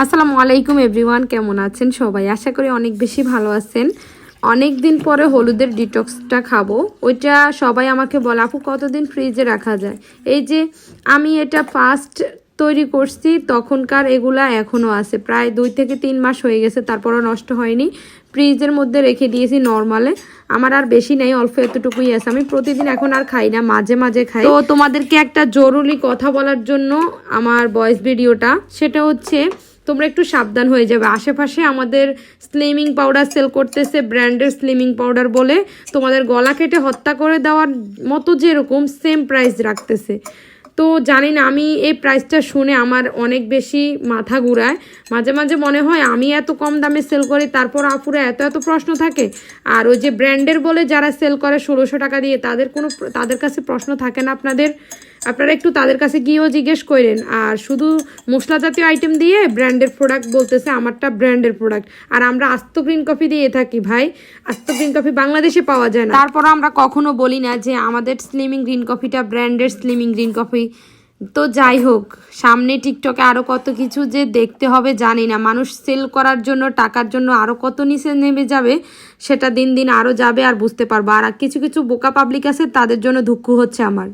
আসসালামু আলাইকুম এভরিওয়ান, কেমন আছেন সবাই? আশা করি অনেক বেশি ভালো আছেন। অনেক দিন পরে হলুদের ডিটক্সটা খাবো। ওইটা সবাই আমাকে বলে, আপু কতদিন ফ্রিজে রাখা যায়? এই যে আমি এটা ফার্স্ট তৈরি করছি, তখনকার এগুলা এখনও আছে, প্রায় 2 থেকে 3 মাস হয়ে গেছে, তারপরও নষ্ট হয়নি। ফ্রিজের মধ্যে রেখে দিয়েছি নর্মালে। আমার আর বেশি নেই, অল্প এতটুকুই আছে। আমি প্রতিদিন এখন আর খাই না, মাঝে মাঝে খাই। তো তোমাদেরকে একটা জরুরি কথা বলার জন্য আমার ভয়েস ভিডিওটা, সেটা হচ্ছে তোমরা একটু সাবধান হয়ে যাবে। আশেপাশে আমাদের স্লিমিং পাউডার সেল করতেছে, ব্র্যান্ডের স্লিমিং পাউডার বলে, তোমাদের গলা কেটে হত্যা করে দেওয়ার মতো যেরকম সেম প্রাইস রাখতেছে। তো জানি না, আমি এই প্রাইসটা শুনে আমার অনেক বেশি মাথা ঘুরায়। মাঝে মাঝে মনে হয় আমি এত কম দামে সেল করি, তারপর আপুরা এত এত প্রশ্ন থাকে। আর ওই যে ব্র্যান্ডের বলে যারা সেল করে 1600 টাকা দিয়ে, তাদের কাছে প্রশ্ন থাকে না আপনারা একটু তাদের কাছে গিয়েও জিজ্ঞেস করেন। আর শুধু মশলা জাতীয় আইটেম দিয়ে ব্র্যান্ডের প্রোডাক্ট বলতেছে, আমারটা ব্র্যান্ডের প্রোডাক্ট। আর আমরা আস্ত গ্রিন কফি দিয়ে থাকি ভাই, আস্ত গ্রিন কফি বাংলাদেশে পাওয়া যায় না। তারপর আমরা কখনো বলি না যে আমাদের স্লিমিং গ্রিন কফিটা ব্র্যান্ডের স্লিমিং গ্রিন কফি। তো যাই হোক, সামনে টিকটকে আরও কত কিছু যে দেখতে হবে জানি না। মানুষ সেল করার জন্য, টাকার জন্য আরও কত নিচে নেমে যাবে, সেটা দিন দিন আরও যাবে, আর বুঝতে পারবো। আর কিছু কিছু বোকা পাবলিক আছে, তাদের জন্য দুঃখ হচ্ছে আমার।